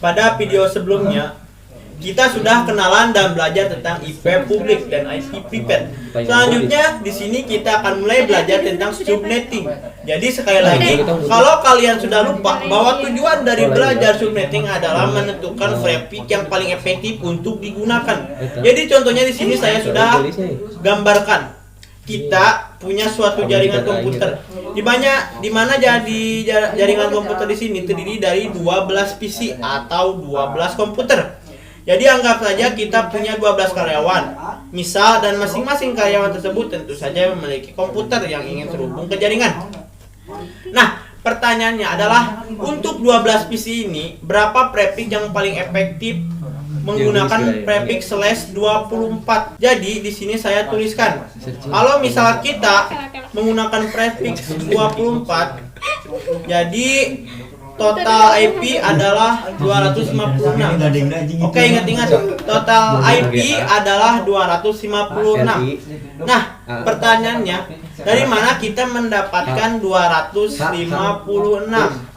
pada video sebelumnya kita sudah kenalan dan belajar tentang IP publik dan IP private. Selanjutnya di sini kita akan mulai belajar tentang subnetting. Jadi sekali lagi, kalau kalian sudah lupa bahwa tujuan dari belajar subnetting adalah menentukan traffic yang paling efektif untuk digunakan. Jadi contohnya di sini saya sudah gambarkan. Kita punya suatu jaringan komputer. Di mana jadi jaringan komputer di sini terdiri dari 12 PC atau 12 komputer. Jadi anggap saja kita punya 12 karyawan. Misal dan masing-masing karyawan tersebut tentu saja memiliki komputer yang ingin terhubung ke jaringan. Nah, pertanyaannya adalah untuk 12 PC ini berapa prefix yang paling efektif menggunakan prefix /24. Jadi di sini saya tuliskan. Kalau misal kita menggunakan prefix 24, jadi total IP adalah 256. Oke, ingat-ingat. Total IP adalah 256. Nah, pertanyaannya, dari mana kita mendapatkan 256?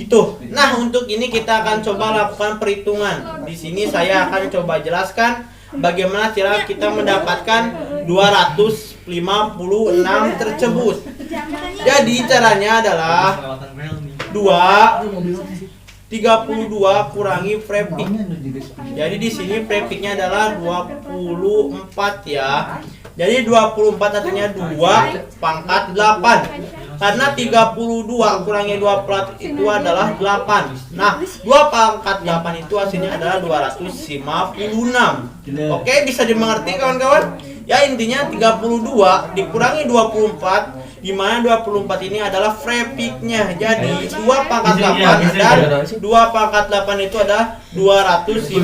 Gitu. Nah, untuk ini kita akan coba lakukan perhitungan. Di sini saya akan coba jelaskan bagaimana cara kita mendapatkan 256 tersebut. Jadi caranya adalah 32 kurangi prefix. Jadi di sini prefixnya adalah 24 ya. Jadi 24 artinya 2 pangkat 8. Karena 32 kurangi 24 itu adalah 8. Nah, 2 pangkat 8 itu hasilnya adalah 256. Oke, bisa dimengerti kawan-kawan? Ya, intinya 32 dikurangi 24, di mana 24 ini adalah prefixnya. Jadi 2 pangkat 8 dan 2 pangkat 8 itu adalah 256.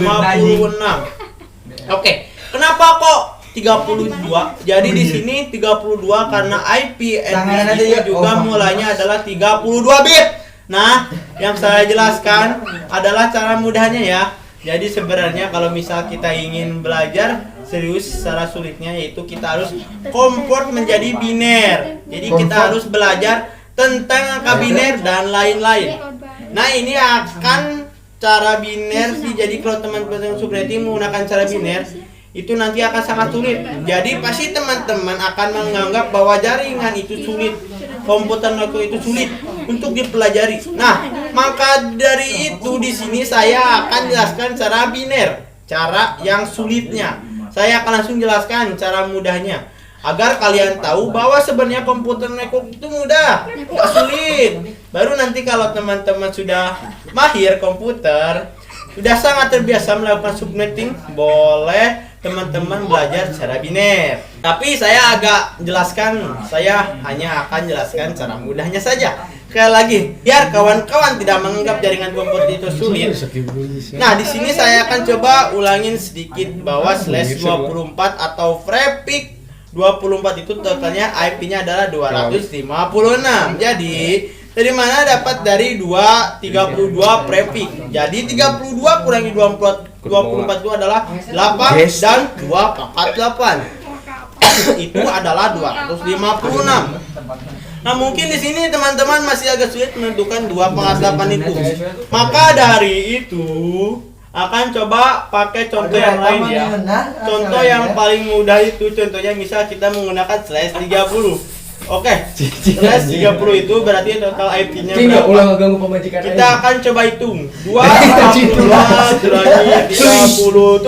Oke, kenapa kok 32? Jadi di sini 32 karena IP address itu juga mulanya adalah 32 bit. Nah, yang saya jelaskan adalah cara mudahnya ya. Jadi sebenarnya kalau misal kita ingin belajar serius secara sulitnya, yaitu kita harus convert menjadi biner. Jadi kita harus belajar tentang angka biner dan lain-lain. Nah, ini akan cara biner sih. Jadi kalau teman-teman subnetting menggunakan cara biner itu nanti akan sangat sulit. Jadi pasti teman-teman akan menganggap bahwa jaringan itu sulit, komputer itu sulit untuk dipelajari. Nah, maka dari itu di sini saya akan jelaskan cara biner, cara yang sulitnya. Saya akan langsung jelaskan cara mudahnya agar kalian tahu bahwa sebenarnya komputer network itu mudah, tidak sulit. Baru nanti kalau teman-teman sudah mahir komputer, sudah sangat terbiasa melakukan subnetting, boleh teman-teman belajar cara biner. Tapi saya agak jelaskan, saya hanya akan jelaskan cara mudahnya saja. Sekali lagi, biar kawan-kawan tidak menganggap jaringan komputer itu sulit. Nah, di sini saya akan coba ulangin sedikit bahwa /24 atau prefix 24 itu totalnya IP-nya adalah 256. Jadi dari mana dapat dari 32 prefix? Jadi 32 kurangi 24 itu adalah 8 dan 2 pangkat 8. Itu adalah 256. Nah, mungkin di sini teman-teman masih agak sulit menentukan 2 pangkat 8 itu. Maka dari itu akan coba pakai contoh yang lain ya. Contoh yang paling mudah itu contohnya misal kita menggunakan /30. Oke, /30 itu berarti total IP-nya berapa? Kita akan coba hitung. 2 kurangi 37.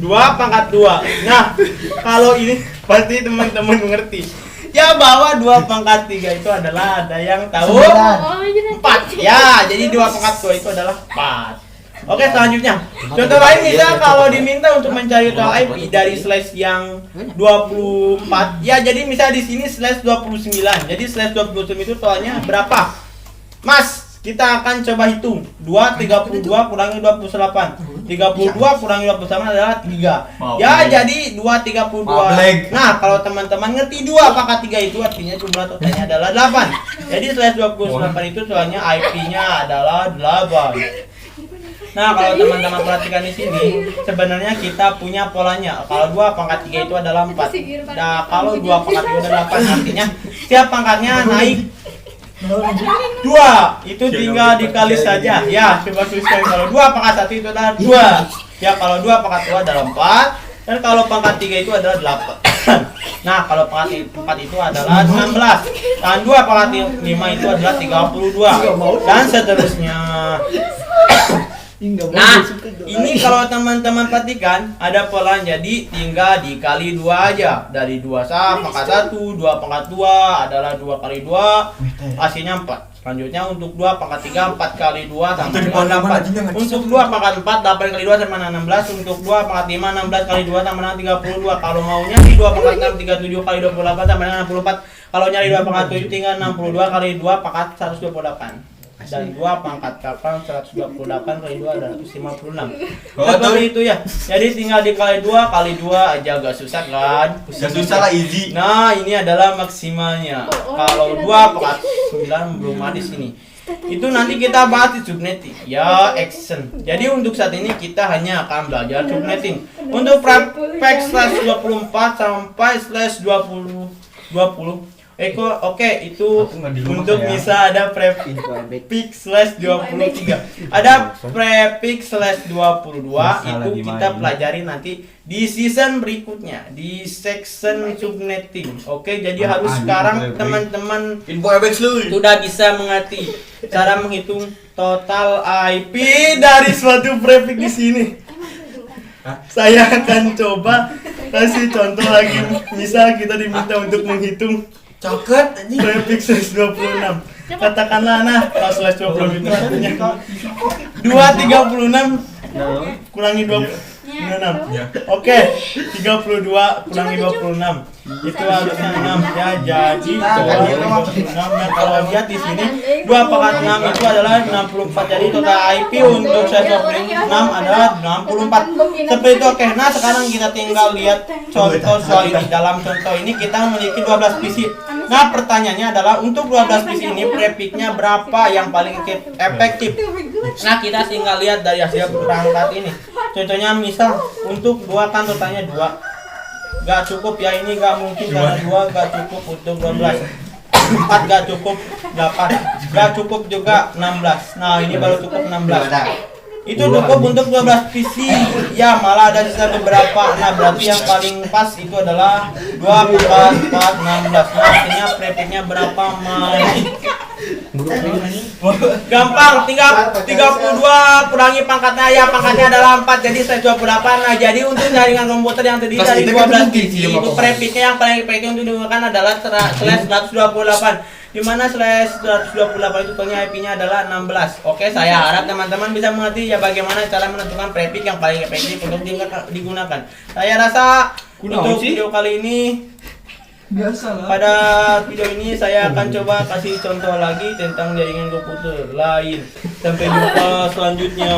2 pangkat 2. Nah, kalau ini pasti teman-teman mengerti. Ya, bahwa 2 pangkat 3 itu adalah, ada yang tahu? 4. Ya, jadi 2 pangkat 2 itu adalah 4. Oke, selanjutnya. Contoh lain misal kalau diminta untuk mencari total IP dari slash yang 24. Ya, jadi misal di sini /29. Jadi /29 itu totalnya berapa? Mas, kita akan coba hitung. 32 kurangi 28. 32 kurangi 28 adalah 3. Ya, jadi 232. Nah, kalau teman-teman ngerti 2 pangkat 3 itu artinya jumlah totalnya adalah 8. Jadi /28 itu soalnya IP-nya adalah 8. Nah, kalau teman-teman perhatikan di sini, sebenarnya kita punya polanya. Kalau 2 pangkat 3 itu adalah 4. Nah, kalau 2 pangkat 2 adalah 8, artinya setiap pangkatnya naik 2 itu tinggal dikali saja. Ya, coba tuliskan kalau 2 pangkat 1 itu adalah 2. Ya, kalau 2 pangkat 2 adalah 4. Dan kalau pangkat 3 itu adalah 8. Nah, kalau pangkat 4 itu adalah 16. Dan 2 pangkat 5 itu adalah 32. Dan seterusnya. Nah, ini kalau teman-teman perhatikan ada pola, jadi tinggal dikali 2 aja. Dari 2 pangkat 1, 2 pangkat 2 adalah 2 kali 2, hasilnya 4. Selanjutnya untuk 2 pangkat 3, 4 kali 2 sama dengan 8. Untuk 2 pangkat 4, 8 kali 2 sama dengan 16. Untuk 2 pangkat 5, 16 kali 2 sama dengan 32. Kalau maunya di 2 pangkat 6, 37 kali 28 sama dengan 64. Kalau nyari 2 pangkat 7, tinggal 62 kali 2 pangkat 128. Dan 2 pangkat 8, 128 kali 2 adalah 156. Seperti itu ya. Jadi tinggal dikali 2 kali 2 aja, gak susah kan? Gak susah lah, easy. Nah, ini adalah maksimalnya. Kalau 2 pangkat 9 belum ada di sini. Itu nanti kita bahas di subnetting. Ya, action. Jadi untuk saat ini kita hanya akan belajar subnetting. Untuk prefix slash 24 sampai slash 20. Oke, itu untuk bisa ada prefix slash 23. Ada prefix slash 22 itu kita pelajari nanti di season berikutnya di section subnetting. Oke, jadi harus sekarang teman-teman sudah bisa mengerti cara menghitung total IP dari suatu prefix di sini. Saya akan coba kasih contoh lagi. Misal kita diminta untuk menghitung prefix slash 26. Katakanlah kalau slash 20 itu artinya 236 kurangi 26. Oke, 32 kurangi 26. Itu harusnya 6 ya. Jadi 26 ya. Kalau lihat di sini 2 pangkat 6 itu adalah 64. Jadi total IP untuk slash 26 adalah 64. Seperti itu. Oke, nah sekarang kita tinggal lihat contoh soal ini. Dalam contoh ini kita memiliki 12 PC. Nah, pertanyaannya adalah untuk 12 PC ini prefixnya berapa yang paling efektif? Nah, kita tinggal lihat dari hasil perangkat ini. Contohnya misal untuk 2 kan totalnya 2. Gak cukup ya, ini gak mungkin karena 2 gak cukup untuk 12. 4 gak cukup, 8 gak cukup juga, 16. Nah, ini baru cukup 16. Itu cukup untuk 12 PC. Ya, malah ada sisa beberapa. Nah, berarti yang paling pas itu adalah 2 pangkat 4, 16. Nah, artinya prefixnya berapa, Mas? Gampang, tinggal 32 kurangi pangkatnya. Ya, pangkatnya adalah 4, jadi saya 28. Nah, jadi untuk jaringan komputer yang terdiri dari 12 PC, itu prefixnya yang paling efektif untuk digunakan adalah slash 128. Dimana slash 128 itu totalnya IP-nya adalah 16. Oke, saya harap teman-teman bisa mengerti ya bagaimana cara menentukan prefix yang paling efektif untuk digunakan. Saya rasa untuk video kali ini pada video ini saya akan coba kasih contoh lagi tentang jaringan komputer lain. Sampai jumpa selanjutnya.